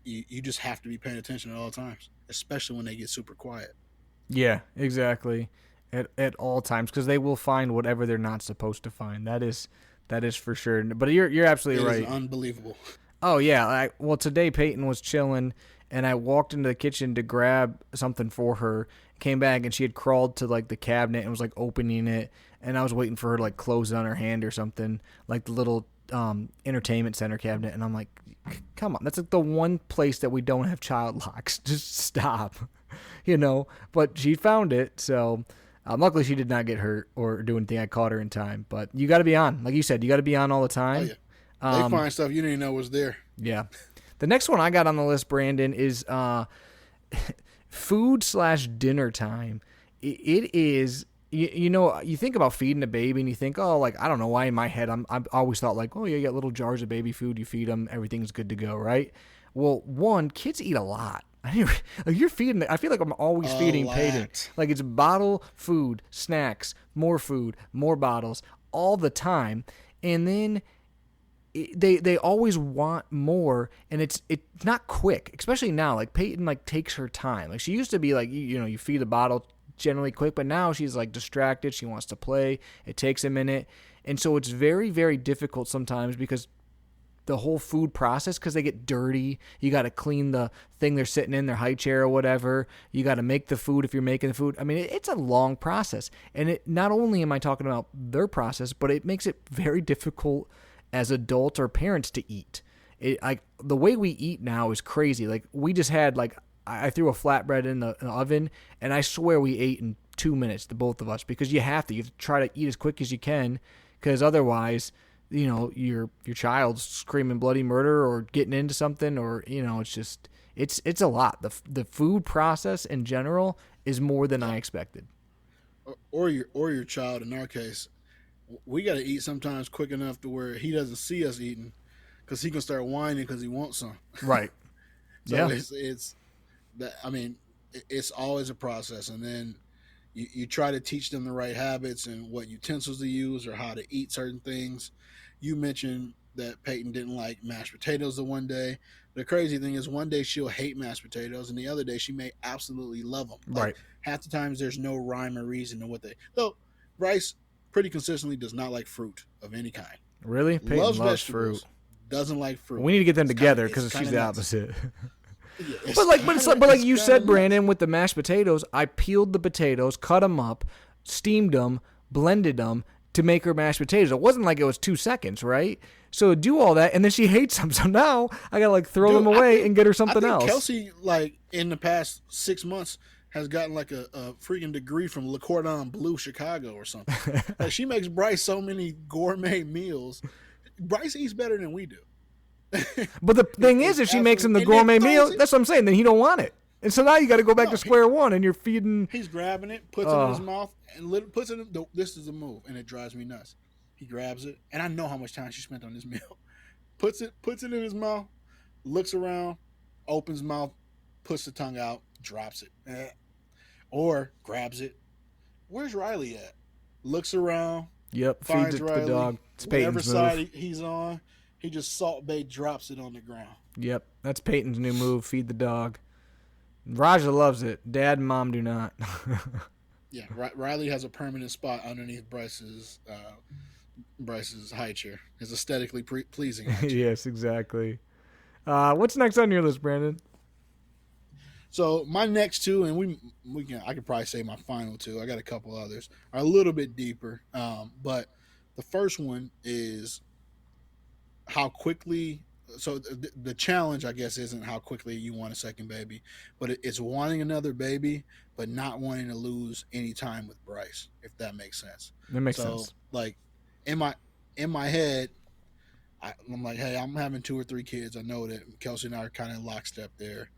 S2: you just have to be paying attention at all times, especially when they get super quiet.
S1: Yeah, exactly. At all times, because they will find whatever they're not supposed to find. That is for sure. But you're absolutely
S2: It is
S1: right.
S2: unbelievable.
S1: Oh yeah. Well, today Peyton was chilling, and I walked into the kitchen to grab something for her. Came back and she had crawled to like the cabinet and was like opening it, and I was waiting for her to like close it on her hand or something, like the little entertainment center cabinet. And I'm like, come on, that's like the one place that we don't have child locks. Just stop, you know. But she found it, so Luckily, she did not get hurt or do anything. I caught her in time. But you got to be on. Like you said, you got to be on all the
S2: Oh
S1: time.
S2: yeah, they find stuff you didn't even know was there.
S1: Yeah. The next one I got on the list, Brandon, is food/dinner time. It is, you think about feeding a baby and you think, oh, like, I don't know why in my head I've always thought like, oh, you got little jars of baby food, you feed them, everything's good to go, right? Well, one, kids eat a lot. Like you're feeding. I feel like I'm always feeding Peyton. Like it's bottle food, snacks, more bottles all the time, and then they always want more, and it's not quick, especially now. Like Peyton like takes her time. Like she used to be like you feed a bottle generally quick, but now she's like distracted. She wants to play. It takes a minute, and so it's very, very difficult sometimes because the whole food process, because they get dirty. You got to clean the thing they're sitting in, their high chair or whatever. You got to make the food if you're making the food. I mean, it's a long process. And it not only am I talking about their process, but it makes it very difficult as adults or parents to eat. The way we eat now is crazy. Like we just had I threw a flatbread in the oven, and I swear we ate in 2 minutes, the both of us, because you have to try to eat as quick as you can, because otherwise your child's screaming bloody murder or getting into something, or it's just it's a lot. The food process in general is more than I expected.
S2: Or your child, in our case, we got to eat sometimes quick enough to where he doesn't see us eating, because he can start whining because he wants some.
S1: Right.
S2: So
S1: yeah.
S2: it's that. I mean, it's always a process, and then you try to teach them the right habits and what utensils to use or how to eat certain things. You mentioned that Peyton didn't like mashed potatoes the one day. The crazy thing is, one day she'll hate mashed potatoes, and the other day she may absolutely love them.
S1: Right.
S2: Half the times there's no rhyme or reason to what they. Though Bryce pretty consistently does not like fruit of any kind.
S1: Really? Peyton loves fruit.
S2: Doesn't like fruit.
S1: We need to get them together because she's the opposite.
S2: Yeah,
S1: but like you said, Brandon, with the mashed potatoes, I peeled the potatoes, cut them up, steamed them, blended them to make her mashed potatoes. It wasn't like it was 2 seconds, right? So do all that, and then she hates them. So now I gotta throw them away and get her something else.
S2: Kelsey, in the past 6 months, has gotten a freaking degree from Le Cordon Bleu Chicago or something. She makes Bryce so many gourmet meals. Bryce eats better than we do.
S1: But the thing is, if she makes him the gourmet meal, that's what I'm saying, then he don't want it. And so now you got to go back to square one, and you're feeding.
S2: He's grabbing it, puts it in his mouth, and puts it in. This is the move, and it drives me nuts. He grabs it, and I know how much time she spent on this meal. Puts it in his mouth, looks around, opens mouth, puts the tongue out, drops it, or grabs it. Where's Riley at? Looks around.
S1: Yep, feeds it to the dog. It's Peyton's move.
S2: Whatever side he's on, he just Salt Bae drops it on the ground.
S1: Yep, that's Peyton's new move. Feed the dog. Raja loves it. Dad and Mom do not.
S2: Yeah, Riley has a permanent spot underneath Bryce's high chair. It's aesthetically pleasing.
S1: Yes, exactly. What's next on your list, Brandon?
S2: So my next two, and I could probably say my final two. I got a couple others, are a little bit deeper. But the first one is how quickly. So the challenge, I guess, isn't how quickly you want a second baby, but it's wanting another baby, but not wanting to lose any time with Bryce, if that makes sense.
S1: That makes sense.
S2: In my head, I'm like, hey, I'm having 2 or 3 kids. I know that Kelsey and I are kind of lockstep there,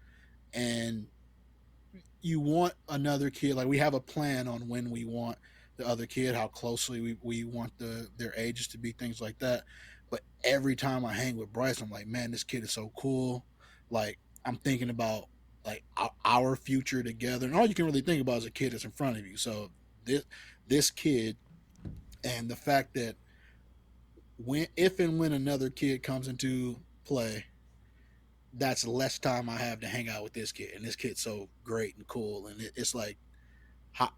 S2: and you want another kid. Like we have a plan on when we want the other kid, how closely we want their ages to be, things like that. But every time I hang with Bryce, I'm like, man, this kid is so cool. Like I'm thinking about our future together, and all you can really think about is a kid that's in front of you. So this kid, and the fact that if and when another kid comes into play, that's less time I have to hang out with this kid, and this kid's so great and cool, and it's like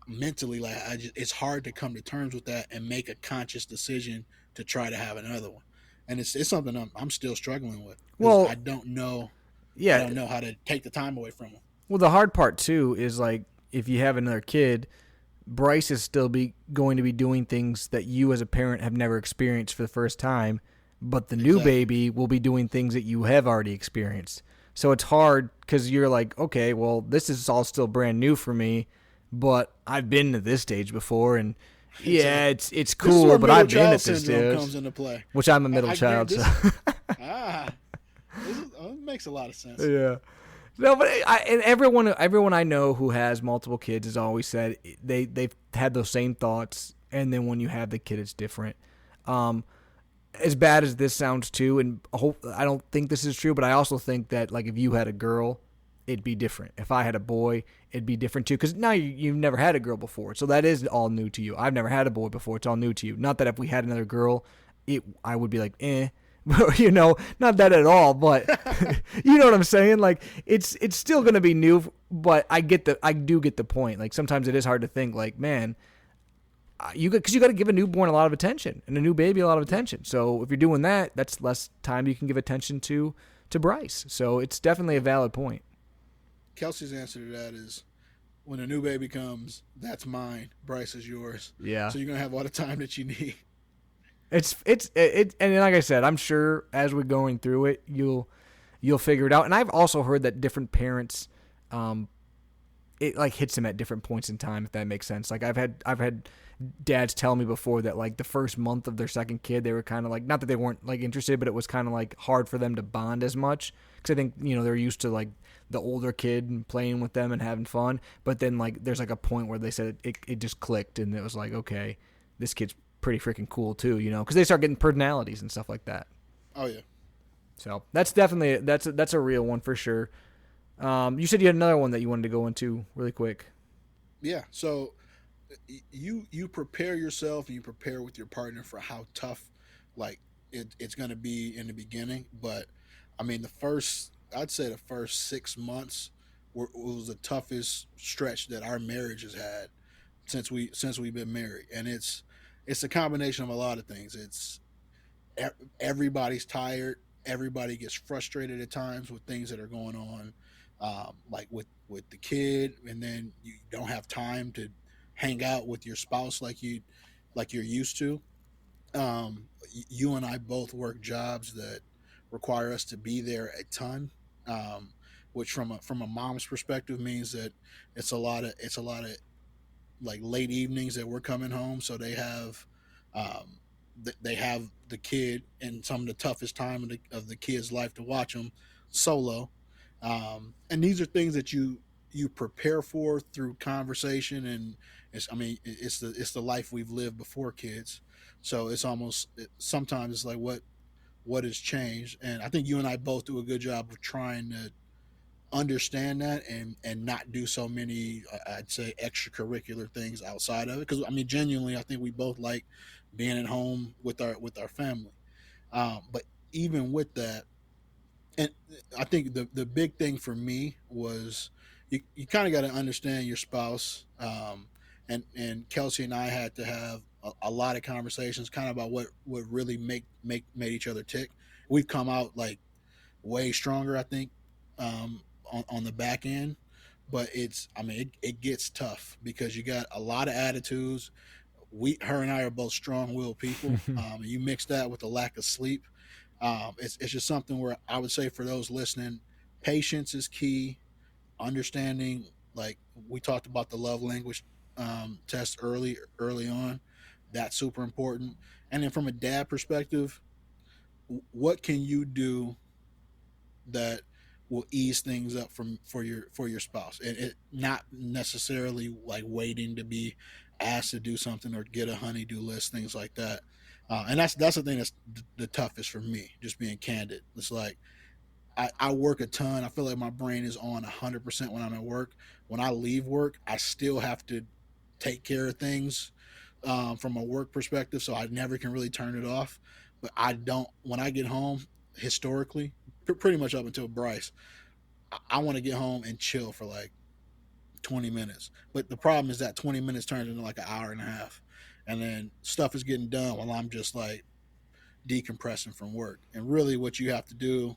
S2: mentally, it's hard to come to terms with that and make a conscious decision to try to have another one. And it's something I'm still struggling with. Well, I don't know. Yeah, I don't know how to take the time away from him.
S1: Well, the hard part too is if you have another kid, Bryce is still going to be doing things that you as a parent have never experienced for the first time, but the new baby will be doing things that you have already experienced. So it's hard because you're like, okay, well, this is all still brand new for me, but I've been to this stage before, and yeah,
S2: Exactly.
S1: it's
S2: This is
S1: cool,
S2: where
S1: but
S2: middle
S1: I've been
S2: child
S1: at this
S2: syndrome
S1: stage,
S2: comes into play.
S1: which I'm a middle
S2: I guarantee
S1: child, so
S2: this. Ah, this makes a lot of sense.
S1: yeah. No, but and everyone I know who has multiple kids has always said they've had those same thoughts, and then when you have the kid, it's different. Um, as bad as this sounds too, and I don't think this is true, but I also think that like if you had a girl, it'd be different. If I had a boy, it'd be different too, because now you've never had a girl before, so that is all new to you. I've never had a boy before; it's all new to you. Not that if we had another girl, I would be like, eh. Not that at all, but you know what I'm saying. Like it's still gonna be new, but I do get the point. Like sometimes it is hard to think, like man, because you got to give a newborn a lot of attention and a new baby a lot of attention. So if you're doing that, that's less time you can give attention to Bryce. So it's definitely a valid point.
S2: Kelsey's answer to that is when a new baby comes, that's mine. Bryce is yours.
S1: Yeah,
S2: So you're gonna have all the time that you need.
S1: and like I said, I'm sure as we're going through it, you'll figure it out. And I've also heard that different parents, it like hits them at different points in time, if that makes sense. Like I've had dads tell me before that like the first month of their second kid, they were kind of like, not that they weren't like interested, but it was kind of like hard for them to bond as much because I think they're used to like the older kid and playing with them and having fun. But then like there's like a point where they said it just clicked and it was like, okay, this kid's pretty freaking cool too, because they start getting personalities and stuff like that.
S2: Oh yeah.
S1: So that's definitely that's a real one for sure. You said you had another one that you wanted to go into really quick.
S2: Yeah. So you prepare yourself and you prepare with your partner for how tough like it's going to be in the beginning, but I mean I'd say the first 6 months was the toughest stretch that our marriage has had since we've been married, and it's a combination of a lot of things. It's everybody's tired. Everybody gets frustrated at times with things that are going on, like with the kid, and then you don't have time to hang out with your spouse like you're used to. You and I both work jobs that require us to be there a ton, which from a mom's perspective means that it's a lot of like late evenings that we're coming home, so um, they have the kid in some of the toughest time of the kid's life to watch them solo, and these are things that you prepare for through conversation, and it's the life we've lived before kids, so sometimes it's like what has changed, and I think you and I both do a good job of trying to understand that and not do so many I'd say extracurricular things outside of it, because I mean genuinely I think we both like being at home with our family, but even with that, and I think the big thing for me was you kind of got to understand your spouse, and Kelsey and I had to have a lot of conversations kind of about what really made each other tick. We've come out like way stronger, I think, on the back end. But it gets tough because you got a lot of attitudes. Her and I are both strong-willed people. You mix that with the lack of sleep. It's just something where I would say for those listening, patience is key. Understanding, like we talked about the love language test early on, that's super important. And then from a dad perspective, what can you do that will ease things up for your spouse, and it not necessarily like waiting to be asked to do something or get a honeydew list, things like that. And that's the thing that's the toughest for me, just being candid. It's like I work a ton. I feel like my brain is on 100% when I'm at work. When I leave work, I still have to take care of things from a work perspective, so I never can really turn it off. But I don't when I get home. Historically, pretty much up until Bryce, I want to get home and chill for like 20 minutes. But the problem is that 20 minutes turns into like an hour and a half, and then stuff is getting done while I'm just like decompressing from work. And really, what you have to do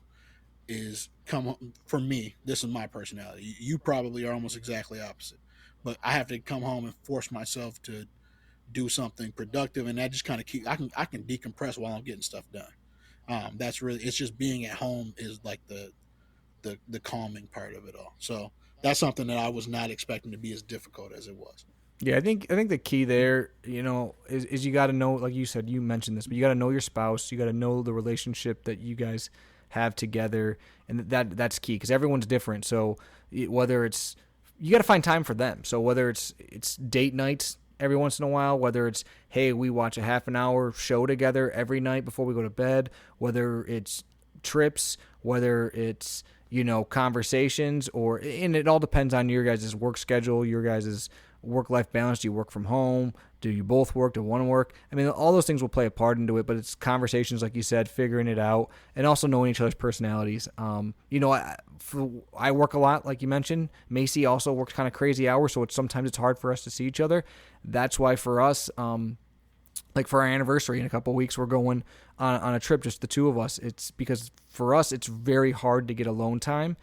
S2: is come home. For me, this is my personality. You probably are almost exactly opposite, but I have to come home and force myself to do something productive, and that just kind of I can decompress while I'm getting stuff done. That's really, it's just being at home is like the calming part of it all. So that's something that I was not expecting to be as difficult as it was.
S1: Yeah, I think the key there, is you got to know, like you said, you mentioned this, but you got to know your spouse. You got to know the relationship that you guys have together, and that's key because everyone's different. So whether it's you got to find time for them. So whether it's date nights every once in a while, whether it's hey we watch a half an hour show together every night before we go to bed, whether it's trips, whether it's conversations, and it all depends on your guys' work schedule, your guys' work life balance. Do you work from home? Do you both work? Do one work? I mean, all those things will play a part into it, but it's conversations, like you said, figuring it out, and also knowing each other's personalities. I work a lot, like you mentioned. Macy also works kind of crazy hours, so sometimes it's hard for us to see each other. That's why for us, like for our anniversary in a couple of weeks, we're going on a trip, just the two of us. It's because for us, it's very hard to get alone time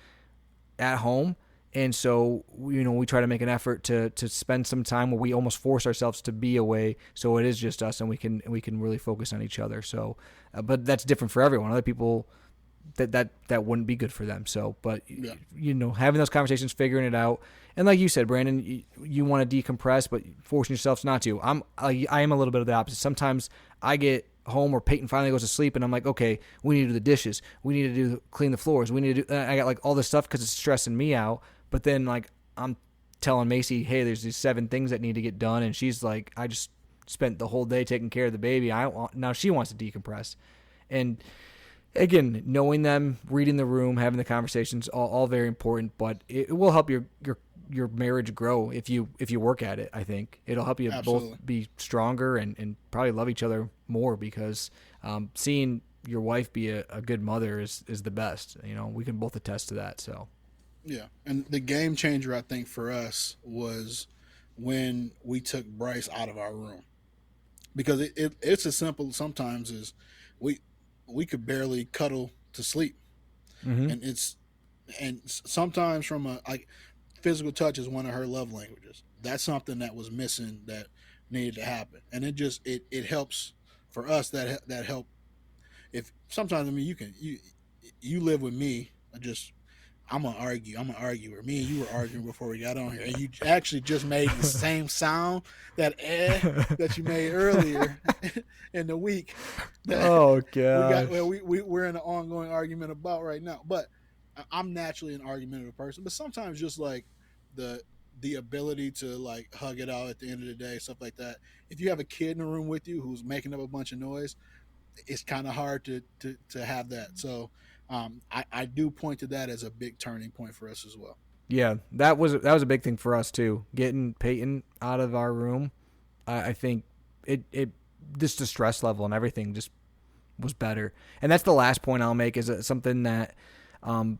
S1: at home. And so, we try to make an effort to spend some time where we almost force ourselves to be away, so it is just us, and we can really focus on each other. So, but that's different for everyone. Other people that wouldn't be good for them. So, but
S2: Yeah,
S1: having those conversations, figuring it out, and like you said, Brandon, you want to decompress, but forcing yourself not to. I am a little bit of the opposite. Sometimes I get home or Peyton finally goes to sleep and I'm like, okay, we need to do the dishes, we need to clean the floors, we need to do. I got like all this stuff because it's stressing me out. But then like I'm telling Macy, hey, there's these 7 things that need to get done, and she's like, I just spent the whole day taking care of the baby. Now she wants to decompress, and again, knowing them, reading the room, having the conversations, all very important. But it will help your marriage grow if you work at it. I think it'll help you
S2: absolutely.
S1: both be stronger and probably love each other more because seeing your wife be a good mother is the best. We can both attest to that. So
S2: Yeah, and the game changer I think for us was when we took Bryce out of our room, because it's as simple sometimes as we we could barely cuddle to sleep,
S1: mm-hmm.
S2: and sometimes from a like physical touch is one of her love languages. That's something that was missing that needed to happen, and it helps for us that help. If sometimes, I mean, you live with me. I just I'm gonna argue. I'm gonna argue. Me and you were arguing before we got on here, and you actually just made the same sound that that you made earlier in the week. That
S1: Oh
S2: we got.
S1: gosh.
S2: Well, we're in an ongoing argument about right now. But I'm naturally an argumentative person. But sometimes just like the the ability to like hug it out at the end of the day, stuff like that. If you have a kid in the room with you who's making up a bunch of noise, it's kind of hard to have that. So I do point to that as a big turning point for us as well.
S1: Yeah, that was a big thing for us too. Getting Peyton out of our room, I think it just the stress level and everything just was better. And that's the last point I'll make is something that um,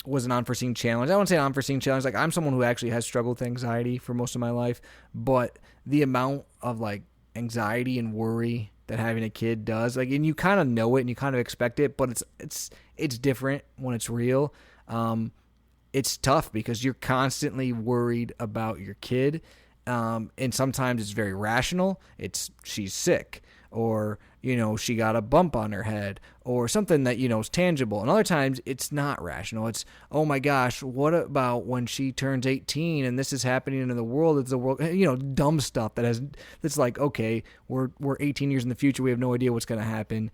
S1: was an unforeseen challenge. I wouldn't say an unforeseen challenge. Like I'm someone who actually has struggled with anxiety for most of my life, but the amount of like anxiety and worry that having a kid does, like, and you kind of know it and you kind of expect it, but it's different when it's real. It's tough because you're constantly worried about your kid. And sometimes it's very rational. It's she's sick, or she got a bump on her head, or something that is tangible. And other times it's not rational. It's, oh my gosh, what about when she turns 18 and this is happening in the world? It's the world, dumb stuff that's like, okay, we're 18 years in the future. We have no idea what's going to happen.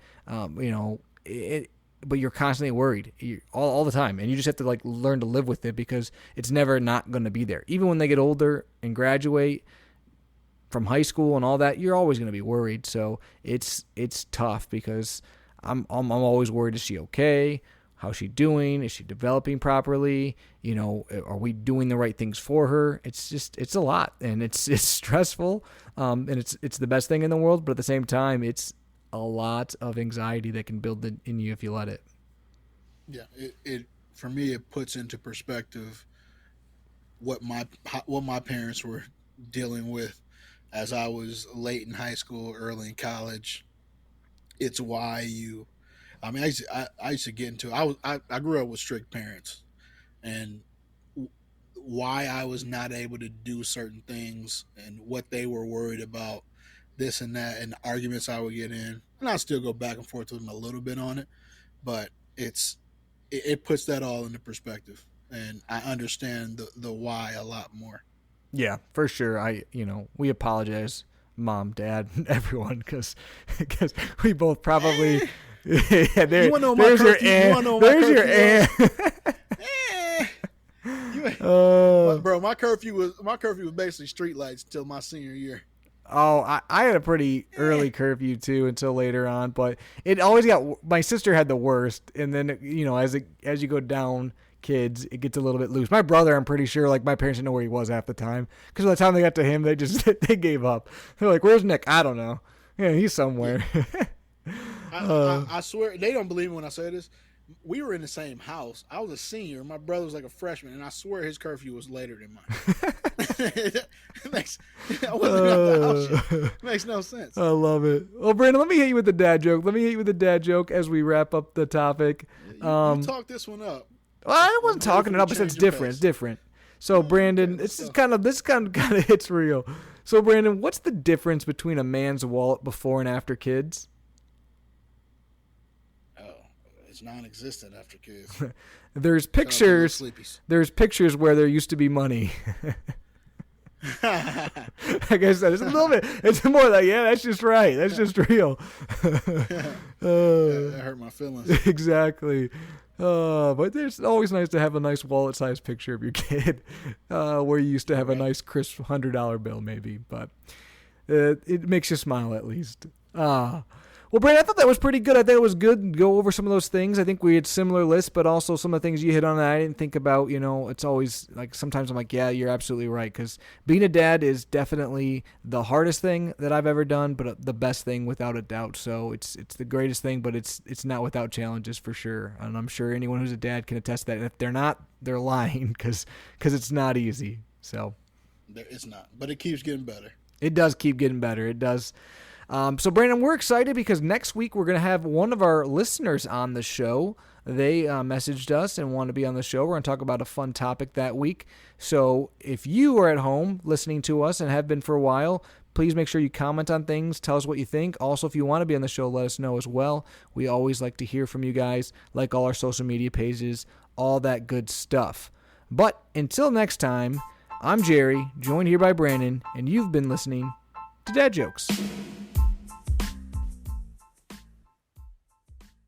S1: But you're constantly worried all the time, and you just have to like learn to live with it because it's never not going to be there. Even when they get older and graduate from high school and all that, you're always going to be worried. So it's tough because I'm always worried. Is she okay? How's she doing? Is she developing properly? Are we doing the right things for her? It's a lot, and it's stressful, and it's the best thing in the world, but at the same time, it's a lot of anxiety that can build in you if you let it.
S2: Yeah, it for me it puts into perspective what my parents were dealing with as I was late in high school, early in college. It's why you. I mean, I used to get into. I grew up with strict parents, and why I was not able to do certain things and what they were worried about, this and that, and the arguments I would get in. And I'll still go back and forth with them a little bit on it, but it puts that all into perspective. and I understand the why a lot more.
S1: Yeah, for sure. We apologize, mom, dad, everyone, because we both probably.
S2: Eh,
S1: Yeah,
S2: you want to know my
S1: there's your
S2: curfew? You want to know what my
S1: there's your
S2: curfew was? Eh, bro, my curfew was basically streetlights until my senior year.
S1: Oh, I had a pretty early curfew too until later on, but it always my sister had the worst, and then as you go down kids, it gets a little bit loose. My brother, I'm pretty sure, like my parents didn't know where he was half the time, because by the time they got to him, they just they gave up. They're like, "Where's Nick? I don't know. Yeah, he's somewhere."
S2: I swear they don't believe me when I say this. We were in the same house. I was a senior. My brother was like a freshman, and I swear his curfew was later than mine. I wasn't at the house yet. It makes no sense.
S1: I love it. Well, Brandon, let me hit you with the dad joke. As we wrap up the topic.
S2: You talk this one up.
S1: Well, I wasn't talking it up. I said it's different. It's different. So, Brandon, this kind of hits real. So, Brandon, what's the difference between a man's wallet before and after kids?
S2: It's non-existent after kids.
S1: There's pictures. There's pictures where there used to be money. Like I said, it's a little bit. It's more like, yeah, that's just right. That's just real.
S2: That hurt my feelings.
S1: Exactly. But it's always nice to have a nice wallet-sized picture of your kid, where you used to have a nice crisp $100 bill, maybe. But it makes you smile at least. Well, Brandon, I thought that was pretty good. I think it was good to go over some of those things. I think we had similar lists, but also some of the things you hit on that I didn't think about. It's always like sometimes I'm like, yeah, you're absolutely right, because being a dad is definitely the hardest thing that I've ever done, but the best thing without a doubt. So it's the greatest thing, but it's not without challenges for sure. And I'm sure anyone who's a dad can attest to that. And if they're not, they're lying, because it's not easy. So
S2: it's not, but it keeps getting better.
S1: It does keep getting better. It does. So, Brandon, we're excited because next week we're going to have one of our listeners on the show. They messaged us and want to be on the show. We're going to talk about a fun topic that week. So if you are at home listening to us and have been for a while, please make sure you comment on things. Tell us what you think. Also, if you want to be on the show, let us know as well. We always like to hear from you guys, like all our social media pages, all that good stuff. But until next time, I'm Jerry, joined here by Brandon, and you've been listening to Dad Jokes.